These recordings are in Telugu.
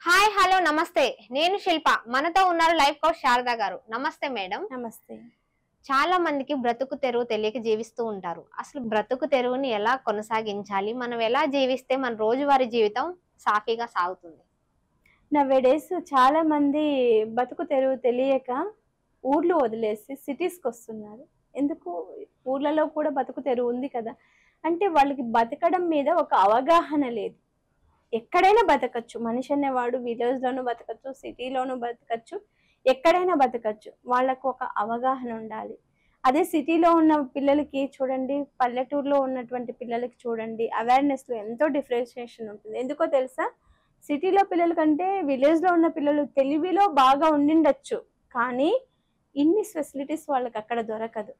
హాయ్ హలో నమస్తే. నేను శిల్ప. మనతో ఉన్నారు లైఫ్ కోచ్ శారదా గారు. నమస్తే మేడం. నమస్తే. చాలా మందికి బ్రతుకు తెరువు తెలియక జీవిస్తూ ఉంటారు. అసలు బ్రతుకు తెరువుని ఎలా కొనసాగించాలి? మనం ఎలా జీవిస్తే మన రోజువారీ జీవితం సాఫీగా సాగుతుంది? నవేడేస్ చాలా మంది బతుకు తెరువు తెలియక ఊర్లు వదిలేసి సిటీస్కి వస్తున్నారు. ఎందుకు? ఊర్లలో కూడా బతుకు తెరువు ఉంది కదా. అంటే వాళ్ళకి బతకడం మీద ఒక అవగాహన లేదు. ఎక్కడైనా బతకచ్చు. మనిషి అనేవాడు విలేజ్లోనూ బతకచ్చు, సిటీలోనూ బతకచ్చు, ఎక్కడైనా బతకచ్చు. వాళ్ళకు ఒక అవగాహన ఉండాలి. అదే సిటీలో ఉన్న పిల్లలకి చూడండి, పల్లెటూరులో ఉన్నటువంటి పిల్లలకి చూడండి, అవేర్నెస్లో ఎంతో డిఫరెన్షియేషన్ ఉంటుంది. ఎందుకో తెలుసా? సిటీలో పిల్లల కంటే విలేజ్లో ఉన్న పిల్లలు తెలివిలో బాగా ఉండిండొచ్చు, కానీ ఇన్ని ఫెసిలిటీస్ వాళ్ళకి అక్కడ దొరకదు.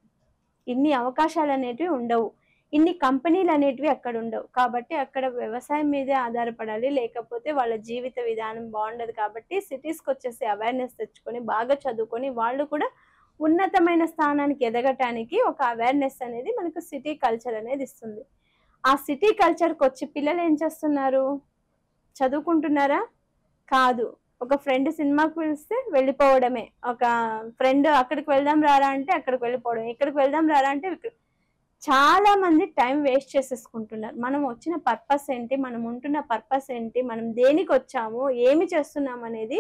ఇన్ని అవకాశాలు అనేటివి ఉండవు, ఇన్ని కంపెనీలు అనేటివి అక్కడ ఉండవు. కాబట్టి అక్కడ వ్యవసాయం మీదే ఆధారపడాలి, లేకపోతే వాళ్ళ జీవిత విధానం బాగుండదు. కాబట్టి సిటీస్కి వచ్చేసి అవేర్నెస్ తెచ్చుకొని బాగా చదువుకొని వాళ్ళు కూడా ఉన్నతమైన స్థానానికి ఎదగటానికి ఒక అవేర్నెస్ అనేది మనకు సిటీ కల్చర్ అనేది ఇస్తుంది. ఆ సిటీ కల్చర్కి వచ్చి పిల్లలు ఏం చేస్తున్నారు? చదువుకుంటున్నారా? కాదు. ఒక ఫ్రెండ్ సినిమాకి పిలిస్తే వెళ్ళిపోవడమే. ఒక ఫ్రెండ్ అక్కడికి వెళ్దాం రారా అంటే అక్కడికి వెళ్ళిపోవడం, ఇక్కడికి వెళ్దాం రారా అంటే చాలా మంది టైం వేస్ట్ చేసేసుకుంటున్నారు. మనం వచ్చిన పర్పస్ ఏంటి, మనం ఉంటున్న పర్పస్ ఏంటి, మనం దేనికి వచ్చాము, ఏమి చేస్తున్నాం అనేది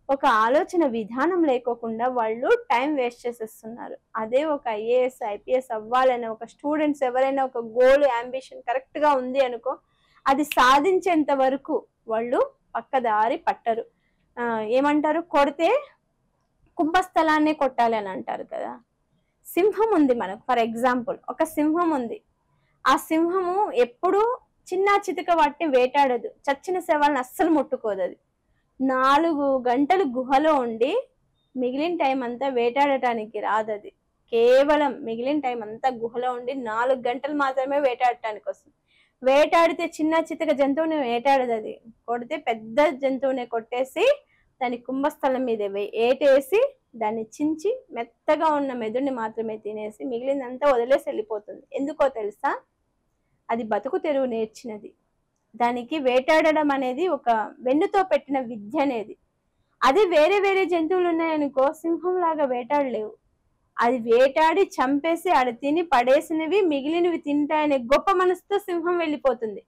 ఒక ఆలోచన విధానం లేకోకుండా వాళ్ళు టైం వేస్ట్ చేసేస్తున్నారు. అదే ఒక ఐఏఎస్ ఐపీఎస్ అవ్వాలనే ఒక స్టూడెంట్స్ ఎవరైనా ఒక గోల్ అంబిషన్ కరెక్ట్గా ఉంది అనుకో, అది సాధించేంత వరకు వాళ్ళు పక్కదారి పట్టరు. ఏమంటారు? కొడితే కుంభస్థలాన్నే కొట్టాలి అని అంటారు కదా. సింహం ఉంది మనకు. ఫర్ ఎగ్జాంపుల్ ఒక సింహం ఉంది. ఆ సింహము ఎప్పుడు చిన్న చితక వాటిని వేటాడదు, చచ్చిన శవాలను అస్సలు ముట్టుకోదు. అది 4 గంటలు గుహలో ఉండి మిగిలిన టైం అంతా వేటాడటానికి రాదు. అది కేవలం మిగిలిన టైం అంతా గుహలో ఉండి 4 గంటలు మాత్రమే వేటాడటానికి వస్తుంది. వేటాడితే చిన్న చితక జంతువుని వేటాడదు. అది కొడితే పెద్ద జంతువుని కొట్టేసి దాని కుంభస్థలం మీద ఏటేసి దాన్ని చించి మెత్తగా ఉన్న మెదుడిని మాత్రమే తినేసి మిగిలిందంతా వదిలేసి వెళ్ళిపోతుంది. ఎందుకో తెలుసా? అది బతుకు తెరువు నేర్చినది. దానికి వేటాడడం అనేది ఒక వెన్నుతో పెట్టిన విద్య అనేది. అది వేరే వేరే జంతువులు ఉన్నాయనుకో, సింహం లాగా వేటాడలేవు. అది వేటాడి చంపేసి ఆడ తిని పడేసినవి మిగిలినవి తింటాయనే గొప్ప మనసుతో సింహం వెళ్ళిపోతుంది.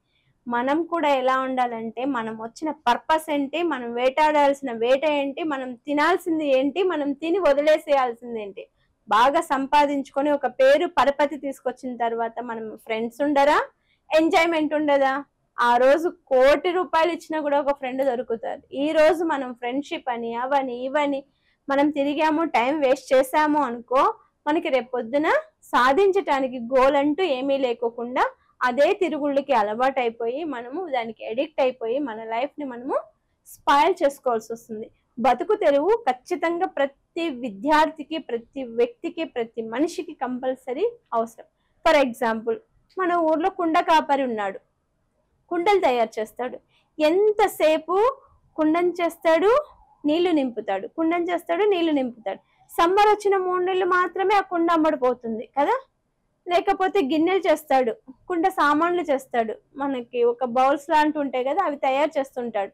మనం కూడా ఎలా ఉండాలంటే, మనం వచ్చిన పర్పస్ ఏంటి, మనం వేటాడాల్సిన వేట ఏంటి, మనం తినాల్సింది ఏంటి, మనం తిని వదిలేసేయాల్సింది ఏంటి, బాగా సంపాదించుకొని ఒక పేరు పరపతి తీసుకొచ్చిన తర్వాత మనం ఫ్రెండ్స్ ఉండరా? ఎంజాయ్మెంట్ ఉండదా? ఆ రోజు 1 కోటి రూపాయలు ఇచ్చినా కూడా ఒక ఫ్రెండ్ దొరుకుతారు. ఈ రోజు మనం ఫ్రెండ్షిప్ అని అవని ఇవని మనం తిరిగాము, టైం వేస్ట్ చేసాము అనుకో, మనకి రేపొద్దున సాధించటానికి గోల్ అంటూ ఏమీ లేకోకుండా అదే తిరుగుళ్ళకి అలవాటు అయిపోయి మనము దానికి ఎడిక్ట్ అయిపోయి మన లైఫ్ని మనము స్పాయిల్ చేసుకోవాల్సి వస్తుంది. బతుకు తెరువు ఖచ్చితంగా ప్రతి విద్యార్థికి, ప్రతి వ్యక్తికి, ప్రతి మనిషికి కంపల్సరీ అవసరం. ఫర్ ఎగ్జాంపుల్ మన ఊర్లో కుండ కాపరి ఉన్నాడు, కుండలు తయారు చేస్తాడు. ఎంతసేపు కుండను చేస్తాడు, నీళ్లు నింపుతాడు, కుండను చేస్తాడు, నీళ్లు నింపుతాడు. సమ్మర్ వచ్చిన 3 నెలలు మాత్రమే ఆ కుండ అమ్మడిపోతుంది కదా. లేకపోతే గిన్నెలు చేస్తాడు, కుండ సామాన్లు చేస్తాడు, మనకి ఒక బౌల్స్ లాంటి ఉంటాయి కదా, అవి తయారు చేస్తుంటాడు.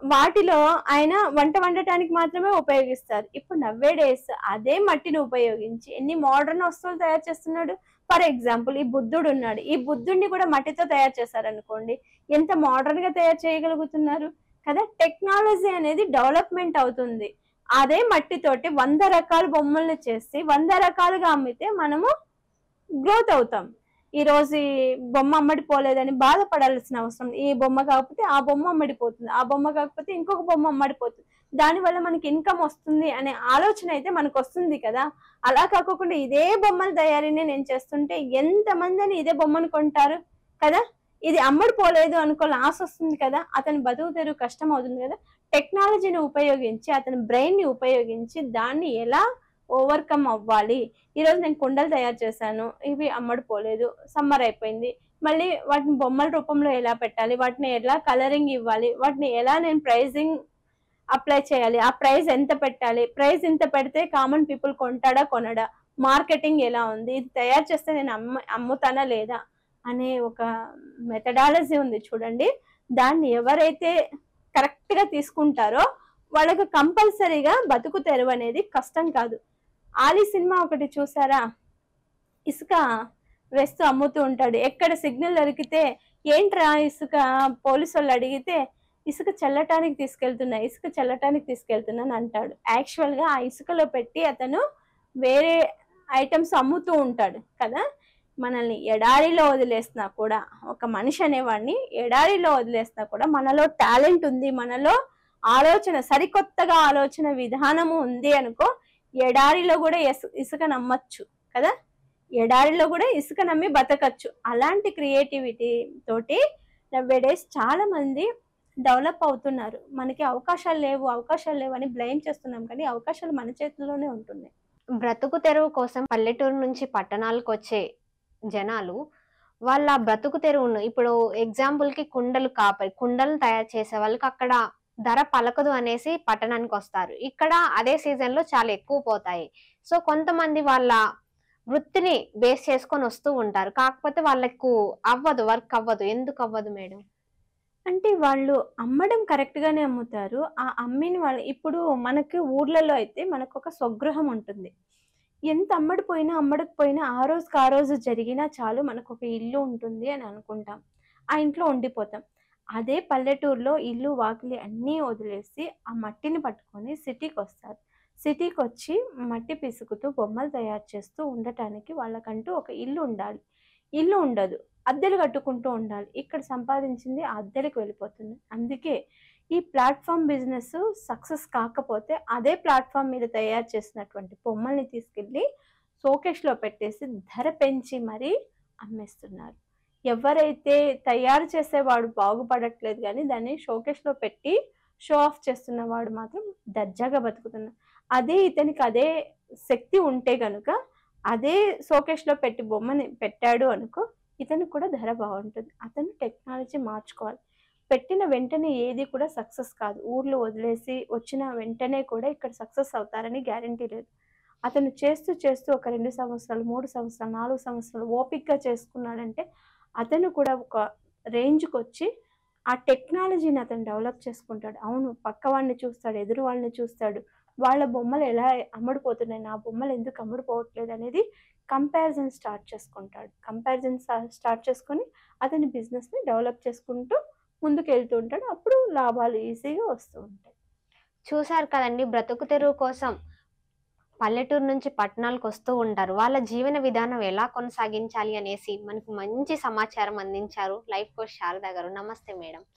వాటిలో ఆయన వంట వండటానికి మాత్రమే ఉపయోగిస్తారు. ఇప్పుడు నవ్వేడేస్ అదే మట్టిని ఉపయోగించి ఎన్ని మోడర్న్ వస్తువులు తయారు చేస్తున్నాడు. ఫర్ ఎగ్జాంపుల్ ఈ బుద్ధుడు ఉన్నాడు, ఈ బుద్ధుడిని కూడా మట్టితో తయారు చేశారనుకోండి, ఎంత మోడర్న్ గా తయారు చేయగలుగుతున్నారు కదా. టెక్నాలజీ అనేది డెవలప్మెంట్ అవుతుంది. అదే మట్టితోటి 100 రకాల బొమ్మల్ని చేసి 100 రకాలుగా అమ్మితే మనము గ్రోత్ అవుతాం. ఈ రోజు ఈ బొమ్మ అమ్మడిపోలేదని బాధపడాల్సిన అవసరం. ఈ బొమ్మ కాకపోతే ఆ బొమ్మ అమ్మడిపోతుంది, ఆ బొమ్మ కాకపోతే ఇంకొక బొమ్మ అమ్మడిపోతుంది. దానివల్ల మనకి ఇన్కమ్ వస్తుంది అనే ఆలోచన అయితే మనకు వస్తుంది కదా. అలా కాకుండా ఇదే బొమ్మల తయారీని నేను చేస్తుంటే ఎంతమందిని ఇదే బొమ్మను కొంటారు కదా. ఇది అమ్మడిపోలేదు అనుకో, లాస్ వస్తుంది కదా, అతని బతుకు తెరువు కష్టం అవుతుంది కదా. టెక్నాలజీని ఉపయోగించి అతని బ్రెయిన్ని ఉపయోగించి దాన్ని ఎలా ఓవర్కమ్ అవ్వాలి. ఈరోజు నేను కుండలు తయారు చేశాను, ఇవి అమ్మడిపోలేదు, సమ్మర్ అయిపోయింది, మళ్ళీ వాటిని బొమ్మల రూపంలో ఎలా పెట్టాలి, వాటిని ఎలా కలరింగ్ ఇవ్వాలి, వాటిని ఎలా నేను ప్రైజింగ్ అప్లై చేయాలి, ఆ ప్రైస్ ఎంత పెట్టాలి, ప్రైస్ ఇంత పెడితే కామన్ పీపుల్ కొంటాడా కొనడా, మార్కెటింగ్ ఎలా ఉంది, ఇది తయారు చేస్తే నేను అమ్ముతానా లేదా అనే ఒక మెథడాలజీ ఉంది చూడండి. దాన్ని ఎవరైతే కరెక్ట్ గా తీసుకుంటారో వాళ్ళకి కంపల్సరీగా బతుకు తెరువు అనేది కష్టం కాదు. ఆలీ సినిమా ఒకటి చూసారా? ఇసుక వేస్తూ అమ్ముతూ ఉంటాడు. ఎక్కడ సిగ్నల్ దొరికితే ఏంట్రా ఇసుక, పోలీసు వాళ్ళు అడిగితే ఇసుక చల్లటానికి తీసుకెళ్తున్నాను అంటాడు. యాక్చువల్ గా ఆ ఇసుకలో పెట్టి అతను వేరే ఐటమ్స్ అమ్ముతూ ఉంటాడు కదా. మనల్ని ఎడారిలో వదిలేసినా కూడా, ఒక మనిషి అనేవాడిని ఎడారిలో వదిలేసినా కూడా మనలో టాలెంట్ ఉంది, మనలో ఆలోచన, సరికొత్తగా ఆలోచన విధానము ఉంది అనుకో, ఎడారిలో కూడా ఇసుక నమ్మచ్చు కదా. ఎడారిలో కూడా ఇసుక నమ్మి బతకచ్చు. అలాంటి క్రియేటివిటీ తోటి నవ్వేడేస్ చాలా మంది డెవలప్ అవుతున్నారు. మనకి అవకాశాలు లేవు అని బ్లేమ్ చేస్తున్నాం, కానీ అవకాశాలు మన చేతుల్లోనే ఉంటున్నాయి. బ్రతుకు తెరువు కోసం పల్లెటూరు నుంచి పట్టణాలకు వచ్చే జనాలు వాళ్ళ బ్రతుకు తెరువును, ఇప్పుడు ఎగ్జాంపుల్ కి కుండలు తయారు చేసే వాళ్ళకి అక్కడ ధర పలకదు అనేసి పట్టణానికి వస్తారు. ఇక్కడ అదే సీజన్ లో చాలా ఎక్కువ పోతాయి. సో కొంతమంది వాళ్ళ వృత్తిని బేస్ చేసుకొని వస్తూ ఉంటారు. కాకపోతే వాళ్ళకు వర్క్ అవ్వదు. ఎందుకు అవ్వదు మేడం? అంటే వాళ్ళు అమ్మడం కరెక్ట్ గానే అమ్ముతారు. ఆ అమ్మిన వాళ్ళు ఇప్పుడు మనకి ఊర్లలో అయితే మనకు ఒక స్వగృహం ఉంటుంది. ఎంత అమ్మడకపోయినా ఆ రోజు జరిగినా చాలు, మనకు ఒక ఇల్లు ఉంటుంది అని అనుకుంటాం. ఆ ఇంట్లో ఉండిపోతాం. అదే పల్లెటూరులో ఇల్లు వాకిలి అన్నీ వదిలేసి ఆ మట్టిని పట్టుకొని సిటీకి వస్తారు. సిటీకి వచ్చి మట్టి పిసుకుతూ బొమ్మలు తయారు చేస్తూ ఉండటానికి వాళ్ళకంటూ ఒక ఇల్లు ఉండాలి. ఇల్లు ఉండదు, అద్దెలు కట్టుకుంటూ ఉండాలి. ఇక్కడ సంపాదించింది ఆ అద్దెలకు వెళ్ళిపోతుంది. అందుకే ఈ ప్లాట్ఫామ్ బిజినెస్ సక్సెస్ కాకపోతే అదే ప్లాట్ఫామ్ మీద తయారు చేసినటువంటి బొమ్మల్ని తీసుకెళ్ళి షోకేస్లో పెట్టేసి ధర పెంచి మరీ అమ్మేస్తున్నారు. ఎవరైతే తయారు చేసేవాడు బాగుపడట్లేదు, కానీ దాన్ని షోకేస్లో పెట్టి షో ఆఫ్ చేస్తున్నవాడు మాత్రం దర్జాగా బతుకుతున్నాడు. అదే ఇతనికి అదే శక్తి ఉంటే గనుక అదే షోకేస్లో పెట్టి బొమ్మని పెట్టాడు అనుకో, ఇతనికి కూడా ధర బాగుంటుంది. అతను టెక్నాలజీ మార్చుకోవాలి. పెట్టిన వెంటనే ఏది కూడా సక్సెస్ కాదు. ఊర్లో వదిలేసి వచ్చిన వెంటనే కూడా ఇక్కడ సక్సెస్ అవుతారని గ్యారంటీ లేదు. అతను చేస్తూ ఒక 2 సంవత్సరాలు, 3 సంవత్సరాలు, 4 సంవత్సరాలు ఓపికగా చేసుకున్నాడంటే అతను కూడా ఒక రేంజ్కి వచ్చి ఆ టెక్నాలజీని అతను డెవలప్ చేసుకుంటాడు. అవును, పక్క వాడిని చూస్తాడు, ఎదురు వాళ్ళని చూస్తాడు, వాళ్ళ బొమ్మలు ఎలా అమ్ముడుపోతున్నాయి, నా బొమ్మలు ఎందుకు అమ్ముడుపోవట్లేదు అనేది కంపారిజన్ స్టార్ట్ చేసుకొని అతని బిజినెస్ని డెవలప్ చేసుకుంటూ ముందుకు వెళ్తూ ఉంటాడు. అప్పుడు లాభాలు ఈజీగా వస్తూ ఉంటాయి. చూశారు కదండి, బ్రతుకు తెరువు కోసం పల్లెటూరు నుంచి పట్టణాలకు వస్తూ ఉంటారు. వాళ్ళ జీవన విధానం ఎలా కొనసాగించాలి అనేసి మనకు మంచి సమాచారం అందించారు లైఫ్ కోచ్ శారద గారు. నమస్తే మేడం.